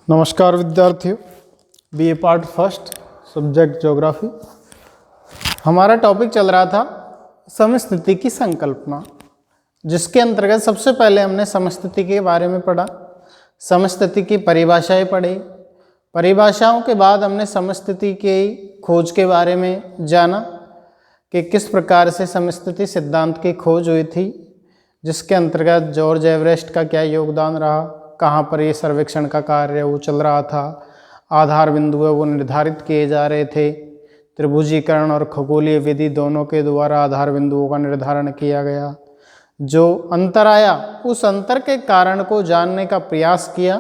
नमस्कार विद्यार्थियों, BA part first subject geography. हमारा टॉपिक चल रहा था समस्थिति की संकल्पना, जिसके अंतर्गत सबसे पहले हमने समस्थिति के बारे में पढ़ा, समस्थिति की परिभाषाएं पढ़ी। परिभाषाओं के बाद हमने समस्थिति की खोज के बारे में जाना कि किस प्रकार से समस्थिति सिद्धांत की खोज हुई थी, जिसके अंतर्गत जॉर्ज एवरेस्ट का क्या योगदान रहा, कहाँ पर ये सर्वेक्षण का कार्य वो चल रहा था, आधार बिंदु है वो निर्धारित किए जा रहे थे, त्रिभुजीकरण और खगोलीय विधि दोनों के द्वारा आधार बिंदुओं का निर्धारण किया गया। जो अंतर आया उस अंतर के कारण को जानने का प्रयास किया,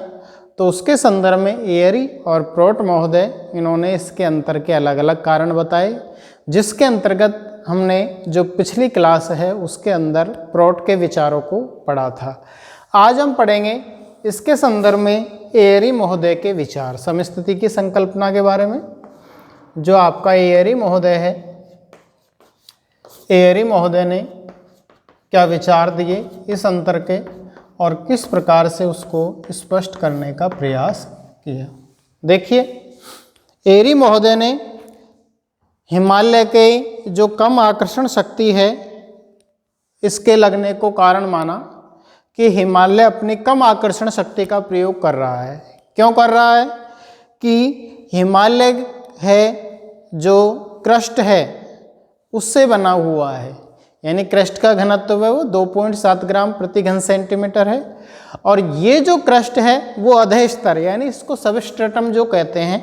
तो उसके संदर्भ में एयरी और प्रोट महोदय इन्होंने इसके अंतर के अलग अलग कारण बताए, जिसके अंतर्गत हमने जो पिछली क्लास है उसके अंदर प्रोट के विचारों को पढ़ा था। आज हम पढ़ेंगे इसके संदर्भ में एयरी महोदय के विचार समस्थिति की संकल्पना के बारे में। जो आपका एयरी महोदय है, एयरी महोदय ने क्या विचार दिए इस अंतर के और किस प्रकार से उसको स्पष्ट करने का प्रयास किया। देखिए, एयरी महोदय ने हिमालय के जो कम आकर्षण शक्ति है इसके लगने को कारण माना कि हिमालय अपनी कम आकर्षण शक्ति का प्रयोग कर रहा है। क्यों कर रहा है? कि हिमालय है जो क्रस्ट है उससे बना हुआ है, यानी क्रस्ट का घनत्व है वो 2.7 ग्राम प्रति घन सेंटीमीटर है, और ये जो क्रस्ट है वो अधः स्तर, यानी इसको सबस्ट्रेटम जो कहते हैं,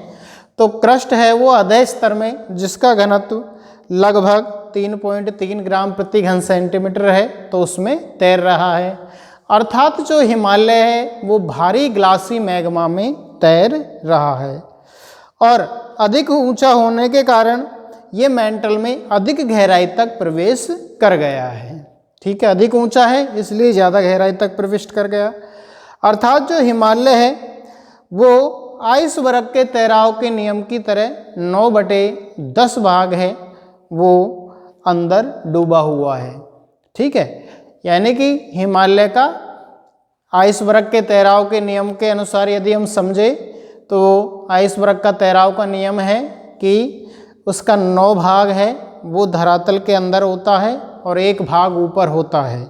तो क्रस्ट है वो अधः स्तर में जिसका घनत्व लगभग 3.3 ग्राम प्रति घन सेंटीमीटर है, तो उसमें तैर रहा है। अर्थात जो हिमालय है वो भारी ग्लासी मैग्मा में तैर रहा है, और अधिक ऊंचा होने के कारण ये मेंटल में अधिक गहराई तक प्रवेश कर गया है। ठीक है, अधिक ऊंचा है इसलिए ज़्यादा गहराई तक प्रविष्ट कर गया। अर्थात जो हिमालय है वो आइस वर्ग के तैराव के नियम की तरह 9/10 भाग है वो अंदर डूबा हुआ है। ठीक है, यानी कि हिमालय का आइस वर्ग के तैराव के नियम के अनुसार यदि हम समझे तो आइस वर्ग का तैराव का नियम है कि उसका 9 भाग है वो धरातल के अंदर होता है और 1 भाग ऊपर होता है,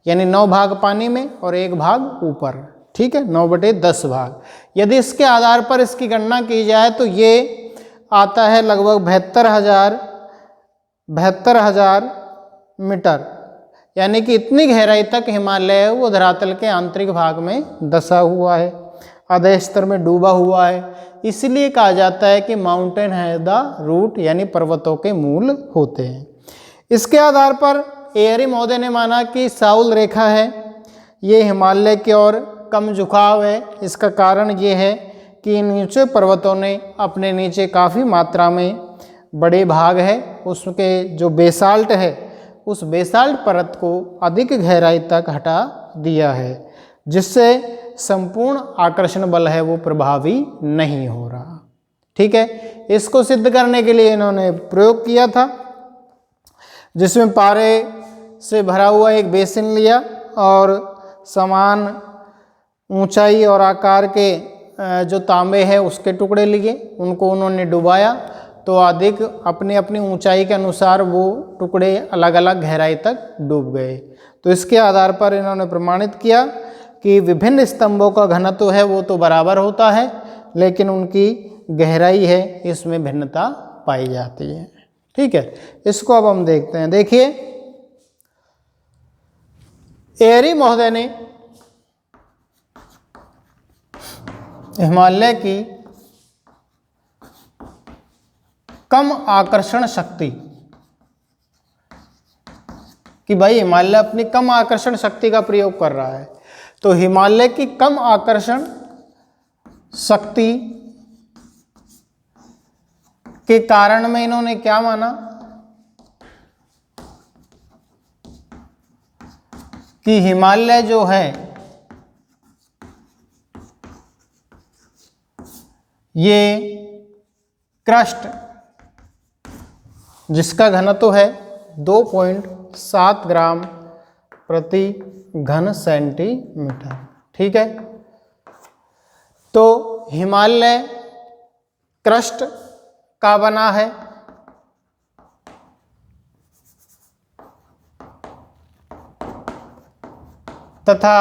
यानी 9 भाग पानी में और 1 भाग ऊपर। ठीक है, 9/10 भाग। यदि इसके आधार पर इसकी गणना की जाए तो ये आता है लगभग 72,000 मीटर, यानी कि इतनी गहराई तक हिमालय है वो धरातल के आंतरिक भाग में धंसा हुआ है, अधः स्तर में डूबा हुआ है। इसलिए कहा जाता है कि माउंटेन है द रूट, यानी पर्वतों के मूल होते हैं। इसके आधार पर एयरी महोदय ने माना कि साउल रेखा है ये हिमालय की ओर कम झुकाव है। इसका कारण ये है कि इन ऊंचे पर्वतों ने अपने नीचे काफ़ी मात्रा में बड़े भाग है उसके जो बेसाल्ट है उस बेसाल्ट परत को अधिक गहराई तक हटा दिया है, जिससे संपूर्ण आकर्षण बल है वो प्रभावी नहीं हो रहा। ठीक है, इसको सिद्ध करने के लिए इन्होंने प्रयोग किया था, जिसमें पारे से भरा हुआ एक बेसिन लिया और समान ऊंचाई और आकार के जो तांबे है उसके टुकड़े लिए, उनको उन्होंने डुबाया, तो अधिक अपनी अपनी ऊंचाई के अनुसार वो टुकड़े अलग अलग गहराई तक डूब गए। तो इसके आधार पर इन्होंने प्रमाणित किया कि विभिन्न स्तंभों का घनत्व है वो तो बराबर होता है, लेकिन उनकी गहराई है इसमें भिन्नता पाई जाती है। ठीक है, इसको अब हम देखते हैं। देखिए, एयरी महोदय ने हिमालय की कम आकर्षण शक्ति कि भाई हिमालय अपनी कम आकर्षण शक्ति का प्रयोग कर रहा है, तो हिमालय की कम आकर्षण शक्ति के कारण में इन्होंने क्या माना कि हिमालय जो है ये क्रस्ट जिसका घनत्व है 2.7 ग्राम प्रति घन सेंटीमीटर। ठीक है, तो हिमालय क्रस्ट का बना है, तथा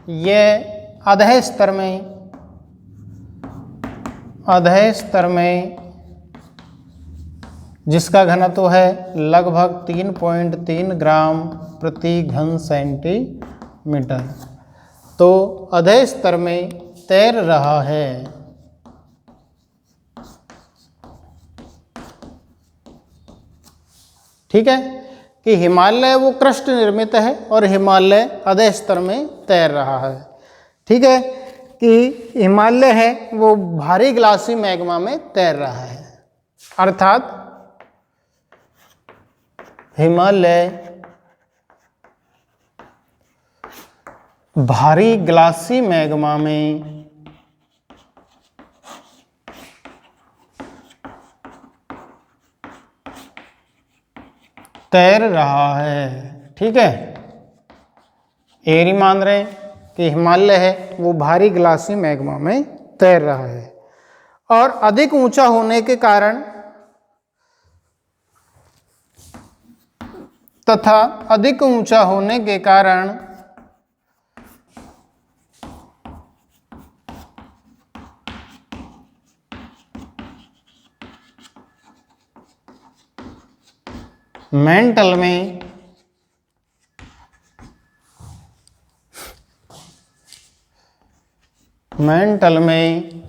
यह अधः स्तर में जिसका घनत्व है लगभग 3.3 ग्राम प्रति घन सेंटीमीटर, तो अधः स्तर में तैर रहा है। ठीक है कि हिमालय वो क्रस्ट निर्मित है और हिमालय अधः स्तर में तैर रहा है। ठीक है कि हिमालय है वो भारी ग्लासी मैग्मा में तैर रहा है, अर्थात हिमालय भारी ग्लासी मैग्मा में तैर रहा है। ठीक है, एरी मान रहे हैं कि हिमालय है वो भारी ग्लासी मैग्मा में तैर रहा है और अधिक ऊंचा होने के कारण तथा अधिक ऊंचा होने के कारण मेंटल में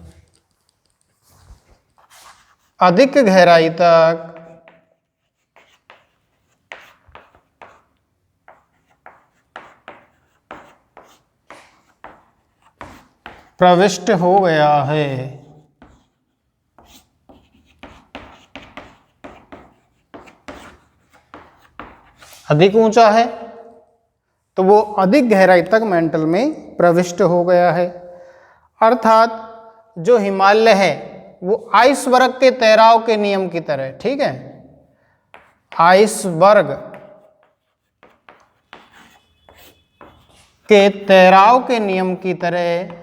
अधिक गहराई तक प्रविष्ट हो गया है। अधिक ऊंचा है तो वो अधिक गहराई तक मेंटल में प्रविष्ट हो गया है, अर्थात जो हिमालय है वो आइसबर्ग के तैराव के नियम की तरह, ठीक है, आइसबर्ग के तैराव के नियम की तरह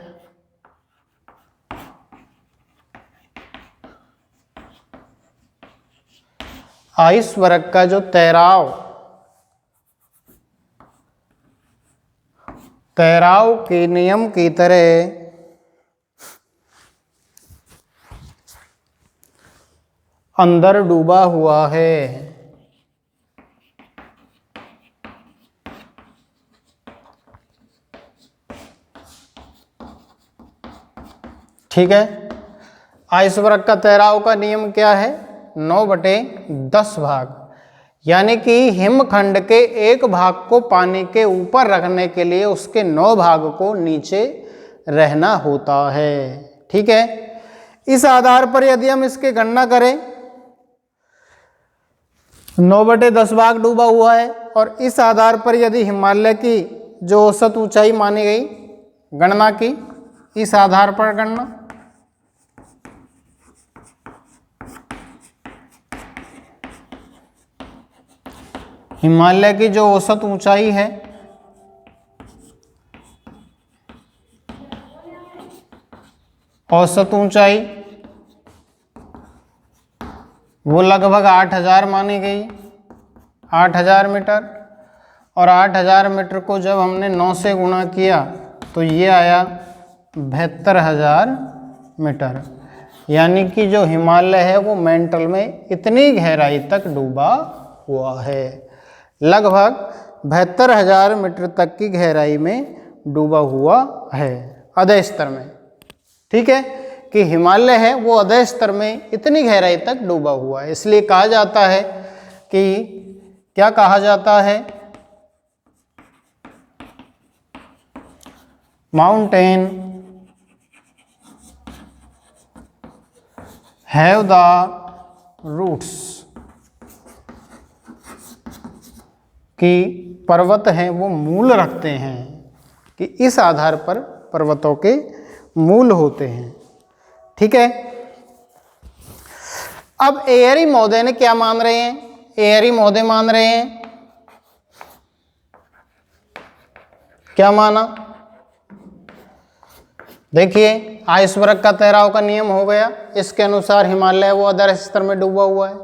आइसबर्ग का जो तैराव के नियम की तरह अंदर डूबा हुआ है। ठीक है, आइसबर्ग का तैराव का नियम क्या है? 9/10 भाग, यानी कि हिमखंड के एक भाग को पानी के ऊपर रखने के लिए उसके 9 भाग को नीचे रहना होता है। ठीक है, इस आधार पर यदि हम इसकी गणना करें, 9/10 भाग डूबा हुआ है और इस आधार पर यदि हिमालय की जो औसत ऊंचाई मानी गई, गणना की, इस आधार पर गणना, हिमालय की जो औसत ऊंचाई है औसत ऊंचाई वो लगभग 8000 मानी गई, 8000 मीटर, और 8000 मीटर को जब हमने 9 से गुणा किया तो ये आया 72,000 मीटर, यानी कि जो हिमालय है वो मेंटल में इतनी गहराई तक डूबा हुआ है, लगभग 72,000 मीटर तक की गहराई में डूबा हुआ है अधः स्तर में। ठीक है कि हिमालय है वो अधः स्तर में इतनी गहराई तक डूबा हुआ है, इसलिए कहा जाता है कि क्या कहा जाता है, माउंटेन हैव द रूट्स, कि पर्वत हैं वो मूल रखते हैं, कि इस आधार पर पर्वतों के मूल होते हैं। ठीक है, अब एयरी महोदय ने क्या मान रहे हैं? एयरी महोदय मान रहे हैं, क्या माना? देखिए आइसबर्ग का तैराव का नियम हो गया, इसके अनुसार हिमालय वो आदर्श स्तर में डूबा हुआ है।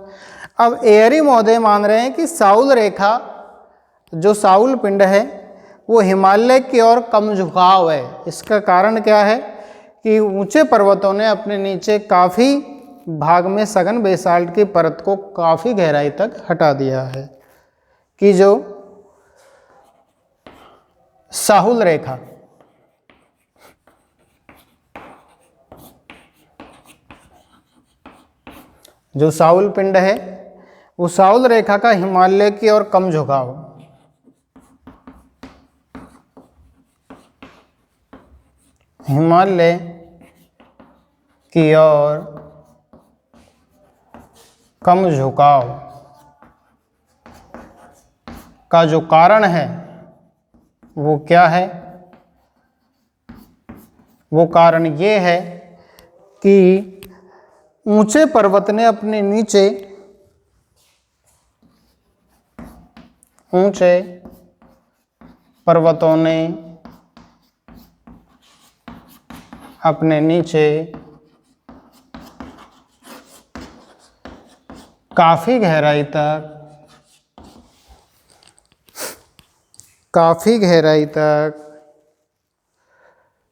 अब एयरी महोदय मान रहे हैं कि साउल रेखा, जो साउल पिंड है वो हिमालय की ओर कम झुकाव है। इसका कारण क्या है कि ऊंचे पर्वतों ने अपने नीचे काफ़ी भाग में सघन बेसाल्ट की परत को काफ़ी गहराई तक हटा दिया है, कि जो साहुल रेखा, जो साउल पिंड है वो साउल रेखा का हिमालय की ओर कम झुकाव, हिमालय की ओर कम झुकाव का जो कारण है वो क्या है? वो कारण ये है कि ऊंचे पर्वत ने अपने नीचे, ऊंचे पर्वतों ने अपने नीचे काफी गहराई तक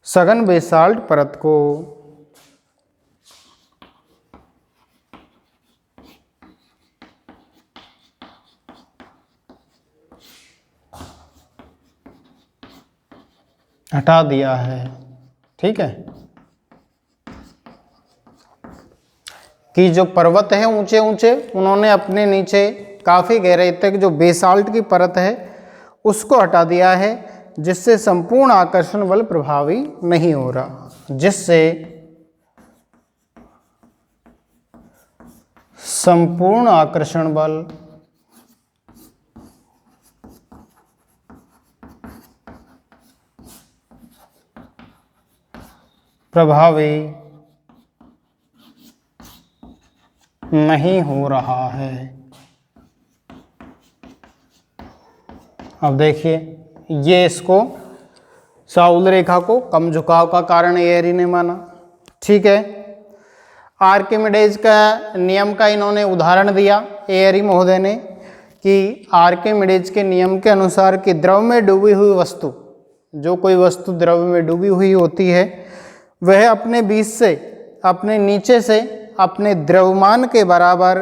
सघन बेसाल्ट परत को हटा दिया है। ठीक है, कि जो पर्वत है ऊंचे ऊंचे, उन्होंने अपने नीचे काफ़ी गहराई तक जो बेसाल्ट की परत है उसको हटा दिया है, जिससे संपूर्ण आकर्षण बल प्रभावी नहीं हो रहा, जिससे संपूर्ण आकर्षण बल प्रभावी नहीं हो रहा है। अब देखिए, ये इसको साउल रेखा को कम झुकाव का कारण एयरी ने माना। ठीक है, आर्किमिडीज का नियम का इन्होंने उदाहरण दिया एयरी महोदय ने, कि आर्किमिडीज के नियम के अनुसार कि द्रव में डूबी हुई वस्तु, जो कोई वस्तु द्रव में डूबी हुई होती है वह अपने बीच से, अपने नीचे से अपने द्रव्यमान के बराबर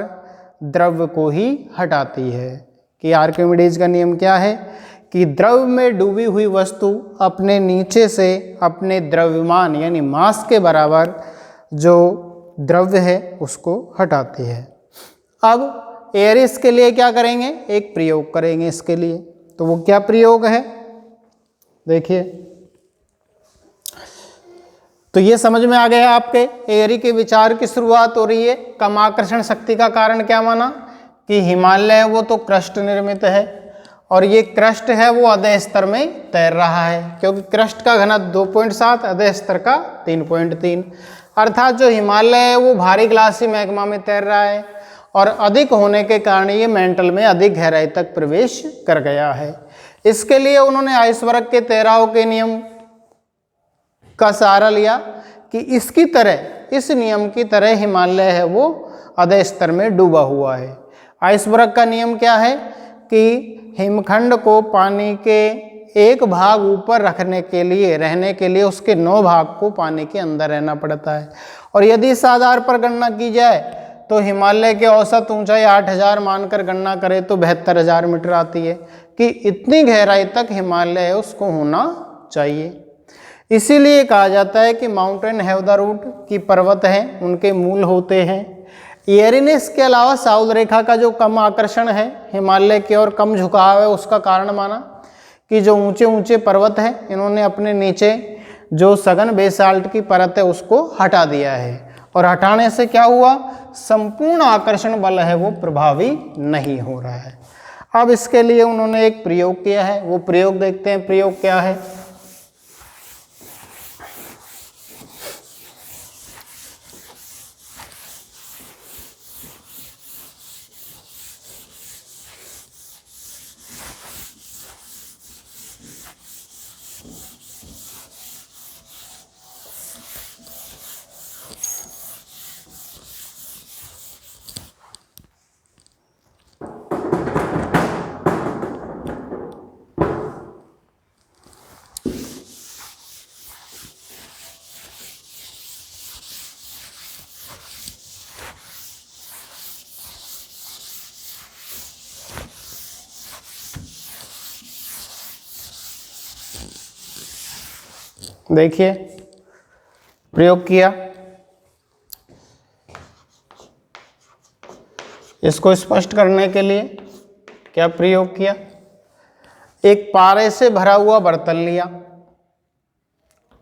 द्रव्य को ही हटाती है। कि आर्किमिडीज का नियम क्या है कि द्रव में डूबी हुई वस्तु अपने नीचे से अपने द्रव्यमान यानी मास के बराबर जो द्रव्य है उसको हटाती है। अब एयरिस के लिए क्या करेंगे? एक प्रयोग करेंगे इसके लिए। तो वो क्या प्रयोग है देखिए, तो ये समझ में आ गया आपके एयरी के विचार की शुरुआत हो रही है। कम आकर्षण शक्ति का कारण क्या माना कि हिमालय वो तो क्रस्ट निर्मित है और ये क्रस्ट है वो अधः स्तर में तैर रहा है, क्योंकि क्रस्ट का घनत्व 2.7, अधः स्तर का 3.3, अर्थात जो हिमालय है वो भारी ग्लासी मैग्मा में तैर रहा है और अधिक होने के कारण ये मेंटल में अधिक गहराई तक प्रवेश कर गया है। इसके लिए उन्होंने आइसबर्ग के तैराव के नियम का सहारा लिया कि इसकी तरह, इस नियम की तरह हिमालय है वो अधः स्तर में डूबा हुआ है। आइसबर्ग का नियम क्या है कि हिमखंड को पानी के एक भाग ऊपर रखने के लिए, रहने के लिए उसके 9 भाग को पानी के अंदर रहना पड़ता है। और यदि इस आधार पर गणना की जाए तो हिमालय के औसत ऊंचाई 8000 मानकर गणना करें तो 72,000 मीटर आती है, कि इतनी गहराई तक हिमालय है उसको होना चाहिए। इसीलिए कहा जाता है कि माउंटेन हैव द रूट, की पर्वत हैं उनके मूल होते हैं। एयरी ने इसके अलावा साउल रेखा का जो कम आकर्षण है, हिमालय की ओर कम झुकाव है, उसका कारण माना कि जो ऊंचे ऊंचे पर्वत हैं इन्होंने अपने नीचे जो सघन बेसाल्ट की परत है उसको हटा दिया है, और हटाने से क्या हुआ? संपूर्ण आकर्षण बल है वो प्रभावी नहीं हो रहा है। अब इसके लिए उन्होंने एक प्रयोग किया है, वो प्रयोग देखते हैं। प्रयोग क्या है? देखिए प्रयोग किया, इसको स्पष्ट करने के लिए क्या प्रयोग किया, एक पारे से भरा हुआ बर्तन लिया,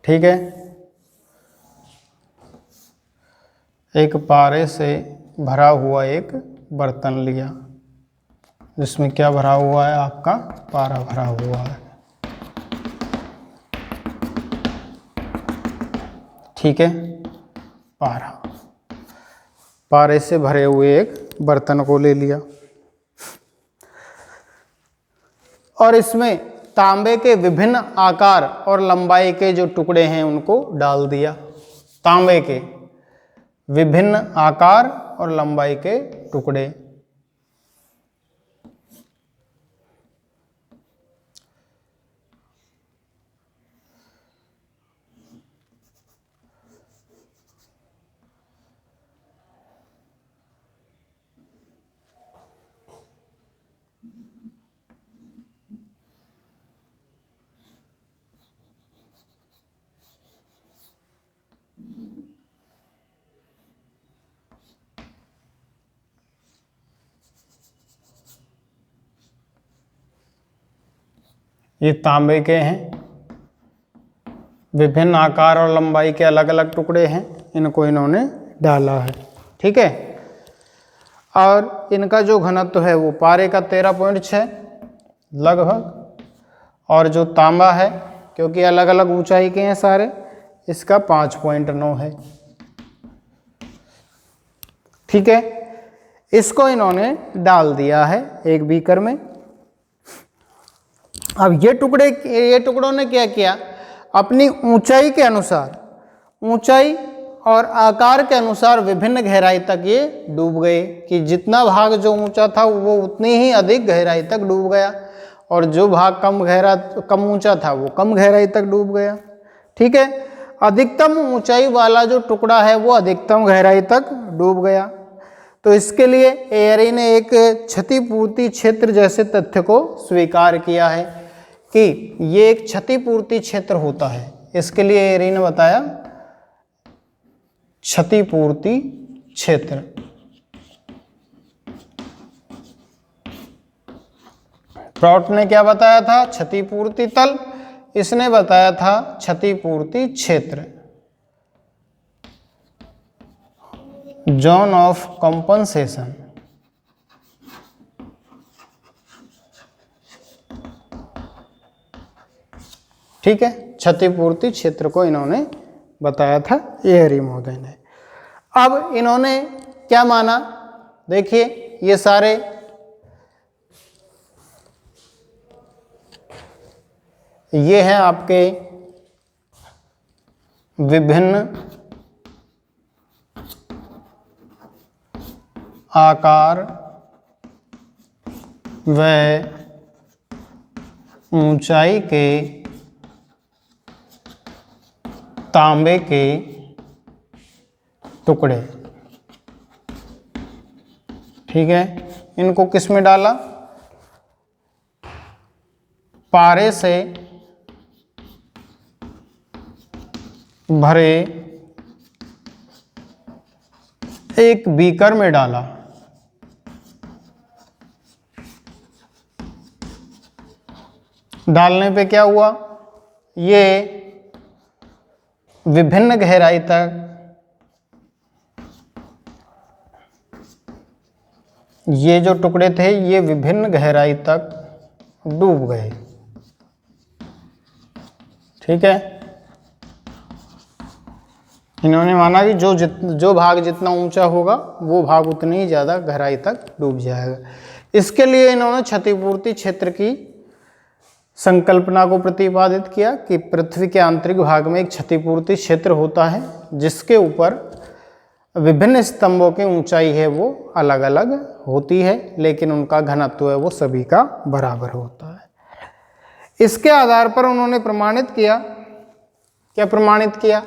ठीक है, एक पारे से भरा हुआ एक बर्तन लिया जिसमें क्या भरा हुआ है, आपका पारा भरा हुआ है, ठीक है, पारा, पारे से भरे हुए एक बर्तन को ले लिया और इसमें तांबे के विभिन्न आकार और लंबाई के जो टुकड़े हैं उनको डाल दिया। तांबे के विभिन्न आकार और लंबाई के टुकड़े, ये तांबे के हैं, विभिन्न आकार और लंबाई के अलग अलग टुकड़े हैं, इनको इन्होंने डाला है, ठीक है। और इनका जो घनत्व है वो पारे का 13.6 लगभग, और जो तांबा है क्योंकि अलग अलग ऊंचाई के हैं सारे, इसका 5.9 है, ठीक है। इसको इन्होंने डाल दिया है एक बीकर में। अब ये टुकड़ों ने क्या किया, अपनी ऊंचाई के अनुसार, ऊंचाई और आकार के अनुसार विभिन्न गहराई तक ये डूब गए, कि जितना भाग जो ऊंचा था वो उतनी ही अधिक गहराई तक डूब गया, और जो भाग कम ऊंचा था वो कम गहराई तक डूब गया, ठीक है। अधिकतम ऊंचाई वाला जो टुकड़ा है वो अधिकतम गहराई तक डूब गया। तो इसके लिए एयरी ने एक क्षतिपूर्ति क्षेत्र जैसे तथ्य को स्वीकार किया है कि ये एक क्षतिपूर्ति क्षेत्र होता है। इसके लिए एयरी ने बताया क्षतिपूर्ति क्षेत्र। प्रॉट ने क्या बताया था, क्षतिपूर्ति तल, इसने बताया था क्षतिपूर्ति क्षेत्र, जोन ऑफ कंपनसेशन, ठीक है। क्षतिपूर्ति क्षेत्र को इन्होंने बताया था एयरी महोदय ने। अब इन्होंने क्या माना, देखिए ये सारे ये हैं आपके विभिन्न आकार व ऊंचाई के तांबे के टुकड़े, ठीक है। इनको किस में डाला, पारे से भरे एक बीकर में डाला, डालने पे क्या हुआ, ये विभिन्न गहराई तक, ये जो टुकड़े थे ये विभिन्न गहराई तक डूब गए, ठीक है। इन्होंने माना कि जो भाग जितना ऊंचा होगा वो भाग उतनी ही ज़्यादा गहराई तक डूब जाएगा। इसके लिए इन्होंने क्षतिपूर्ति क्षेत्र की संकल्पना को प्रतिपादित किया कि पृथ्वी के आंतरिक भाग में एक क्षतिपूर्ति क्षेत्र होता है जिसके ऊपर विभिन्न स्तंभों की ऊंचाई है वो अलग अलग होती है, लेकिन उनका घनत्व है वो सभी का बराबर होता है। इसके आधार पर उन्होंने प्रमाणित किया, क्या प्रमाणित किया,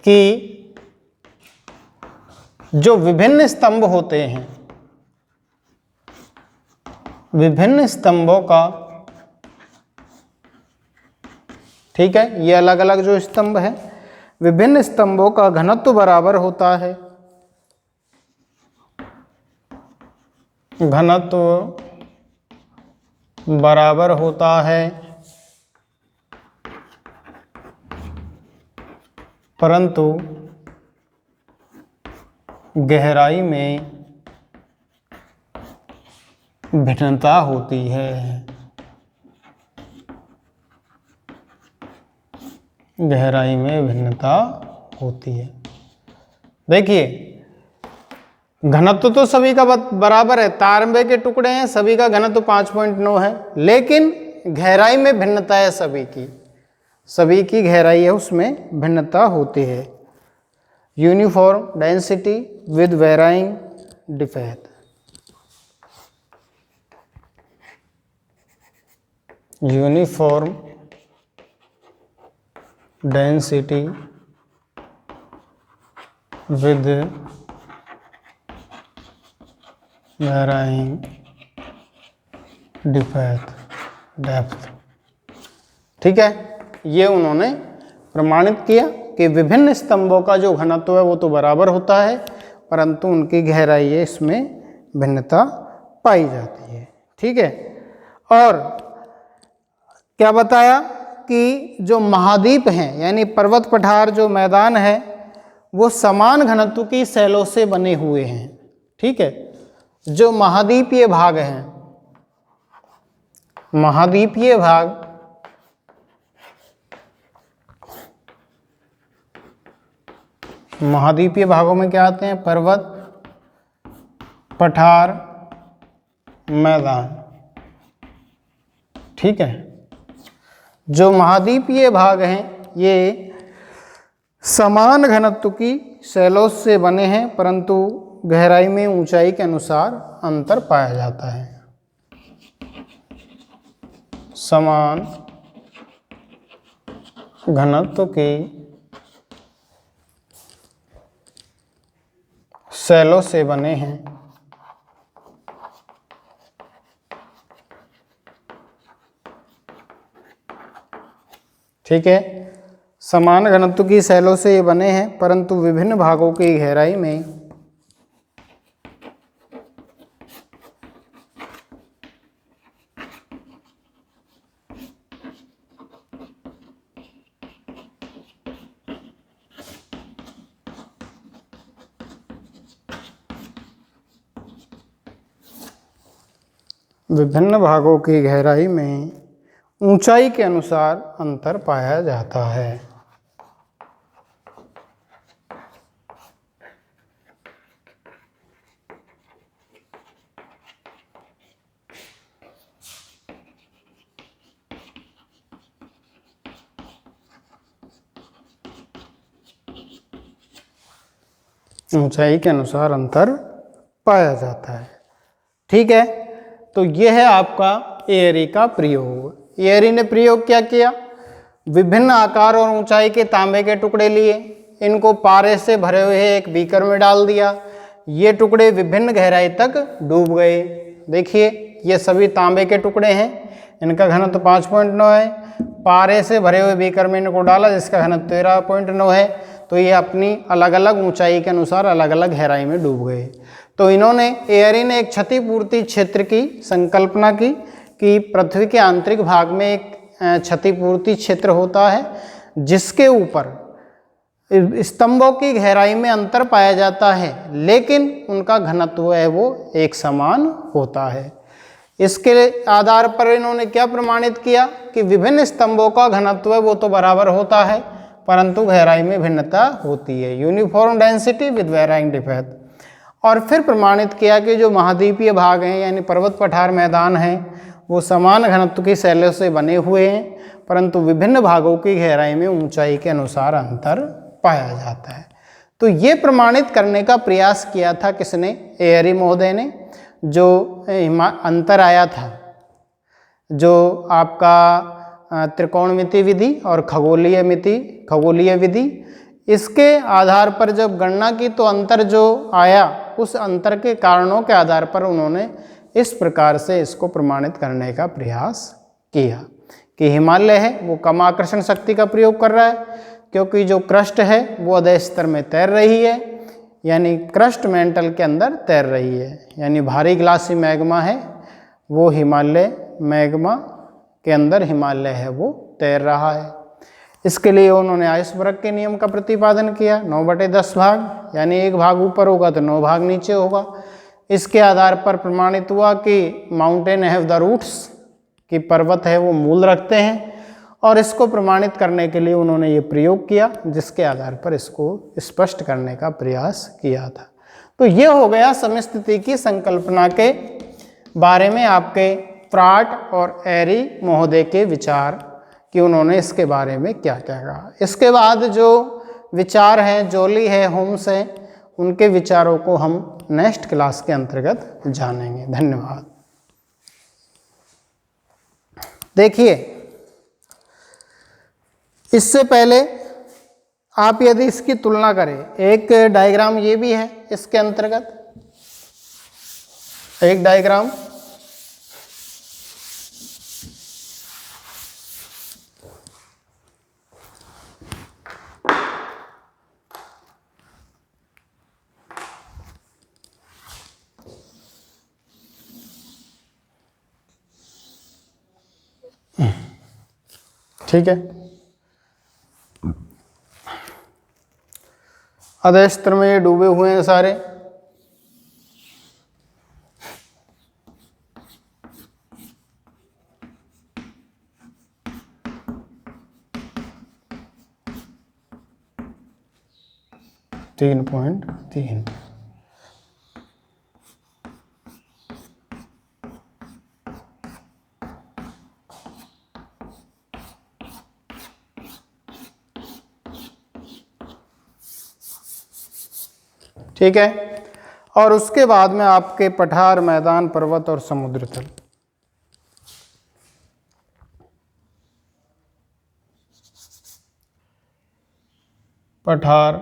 कि जो विभिन्न स्तंभ होते हैं, विभिन्न स्तंभों का ठीक है, ये अलग अलग जो स्तंभ है, विभिन्न स्तंभों का घनत्व बराबर होता है, घनत्व बराबर होता है, परंतु गहराई में भिन्नता होती है। गहराई में भिन्नता होती है। देखिए, घनत्व तो सभी का बराबर है, तांबे के टुकड़े हैं, सभी का घनत्व 5.9 है, लेकिन गहराई में भिन्नता है सभी की, सभी की गहराई है उसमें भिन्नता होती है। Uniform density with varying depth, uniform density with varying depth, ठीक है। ये उन्होंने प्रमाणित किया कि विभिन्न स्तंभों का जो घनत्व है वो तो बराबर होता है, परंतु उनकी गहराई है इसमें भिन्नता पाई जाती है, ठीक है। और क्या बताया कि जो महाद्वीप हैं यानी पर्वत पठार जो मैदान है वो समान घनत्व की शैलों से बने हुए हैं, ठीक है। जो महाद्वीपीय भाग हैं, महाद्वीपीय भाग महाद्वीपीय भागों में क्या आते हैं? पर्वत पठार मैदान, ठीक है। जो महाद्वीपीय भाग हैं ये समान घनत्व की शैलों से बने हैं, परंतु गहराई में ऊंचाई के अनुसार अंतर पाया जाता है। समान घनत्व की शैलों से बने हैं, ठीक है। समान घनत्व की शैलों से ये बने हैं, परंतु विभिन्न भागों की गहराई में विभिन्न भागों की गहराई में ऊंचाई के अनुसार अंतर पाया जाता है। ऊंचाई के अनुसार अंतर पाया जाता है, ठीक है। तो यह है आपका एयरी का प्रयोग। एयरी ने प्रयोग क्या किया? विभिन्न आकार और ऊंचाई के तांबे के टुकड़े लिए, इनको पारे से भरे हुए एक बीकर में डाल दिया। ये टुकड़े विभिन्न गहराई तक डूब गए। देखिए, ये सभी तांबे के टुकड़े हैं, इनका घनत्व 5.9 है। पारे से भरे हुए बीकर में इनको डाला जिसका घनत्व 13.9 है। तो ये अपनी अलग अलग ऊंचाई के अनुसार अलग अलग गहराई में डूब गए। तो इन्होंने एयरी ने एक क्षतिपूर्ति क्षेत्र की संकल्पना की कि पृथ्वी के आंतरिक भाग में एक क्षतिपूर्ति क्षेत्र होता है जिसके ऊपर स्तंभों की गहराई में अंतर पाया जाता है, लेकिन उनका घनत्व है वो एक समान होता है। इसके आधार पर इन्होंने क्या प्रमाणित किया कि विभिन्न स्तंभों का घनत्व है वो तो बराबर होता है, परंतु गहराई में भिन्नता होती है। Uniform density with varying depth. और फिर प्रमाणित किया कि जो महाद्वीपीय भाग हैं यानी पर्वत पठार मैदान हैं वो समान घनत्व की शैलों से बने हुए हैं, परंतु विभिन्न भागों की गहराई में ऊंचाई के अनुसार अंतर पाया जाता है। तो ये प्रमाणित करने का प्रयास किया था किसने? एयरी महोदय ने। जो अंतर आया था, जो आपका त्रिकोणमिति विधि और खगोलीय विधि, इसके आधार पर जब गणना की तो अंतर जो आया उस अंतर के कारणों के आधार पर उन्होंने इस प्रकार से इसको प्रमाणित करने का प्रयास किया कि हिमालय है वो कम आकर्षण शक्ति का प्रयोग कर रहा है, क्योंकि जो क्रस्ट है वो अधः स्तर में तैर रही है, यानी क्रस्ट मेंटल के अंदर तैर रही है, यानी भारी ग्लासी मैग्मा है वो हिमालय मैग्मा के अंदर हिमालय है वो तैर रहा है। इसके लिए उन्होंने आइसबर्ग के नियम का प्रतिपादन किया, 9/10 भाग, यानी 1 भाग ऊपर होगा तो 9 भाग नीचे होगा। इसके आधार पर प्रमाणित हुआ कि माउंटेन हैव द रूट्स, कि पर्वत है वो मूल रखते हैं, और इसको प्रमाणित करने के लिए उन्होंने ये प्रयोग किया, जिसके आधार पर इसको स्पष्ट करने का प्रयास किया था। तो ये हो गया समस्थिति की संकल्पना के बारे में आपके प्राट और एरी महोदय के विचार, कि उन्होंने इसके बारे में क्या क्या कहा। इसके बाद जो विचार हैं, जोली है, होम्स है, उनके विचारों को हम नेक्स्ट क्लास के अंतर्गत जानेंगे। धन्यवाद। देखिए, इससे पहले आप यदि इसकी तुलना करें, एक डायग्राम ये भी है इसके अंतर्गत, एक डायग्राम ठीक है। अधः स्तर में ये डूबे हुए हैं सारे, तीन 3.3। ठीक है। और उसके बाद में आपके पठार, मैदान, पर्वत और समुद्र तल। पठार,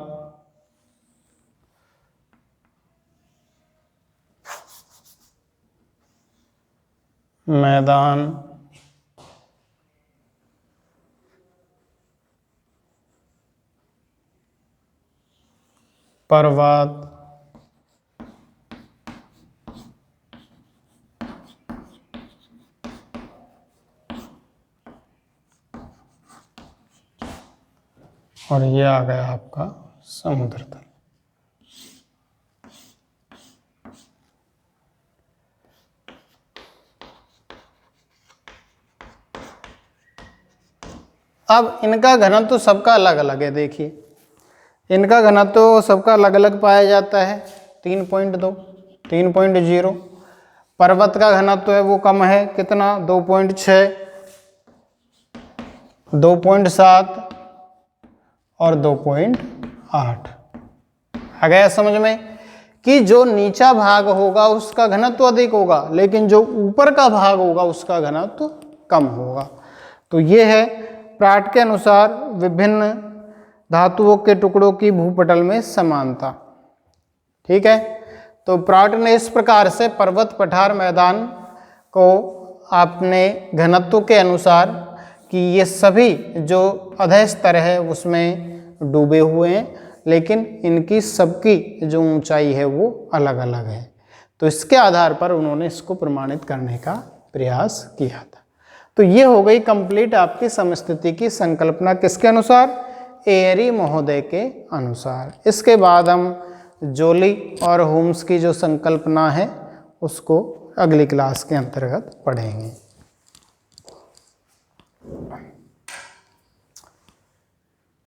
मैदान, पर्वत, और ये आ गया आपका समुद्र तल। अब इनका घनत्व तो सबका अलग अलग है। देखिए, इनका घनत्व तो सबका अलग अलग पाया जाता है, 3.2, 3.0। पर्वत का घनत्व है वो कम है, कितना, 2.6, 2.7 और 2.8। आ गया समझ में कि जो नीचा भाग होगा उसका घनत्व अधिक होगा, लेकिन जो ऊपर का भाग होगा उसका घनत्व कम होगा। तो ये है प्राट के अनुसार विभिन्न धातुओं के टुकड़ों की भूपटल में समानता। ठीक है। तो प्राट ने इस प्रकार से पर्वत, पठार, मैदान को आपने घनत्व के अनुसार कि ये सभी जो अधः स्तर है उसमें डूबे हुए हैं, लेकिन इनकी सबकी जो ऊंचाई है वो अलग अलग है। तो इसके आधार पर उन्होंने इसको प्रमाणित करने का प्रयास किया था। तो ये हो गई कंप्लीट आपकी समस्थिति की संकल्पना, किसके अनुसार, एरी महोदय के अनुसार। इसके बाद हम जोली और होम्स की जो संकल्पना है उसको अगली क्लास के अंतर्गत पढ़ेंगे।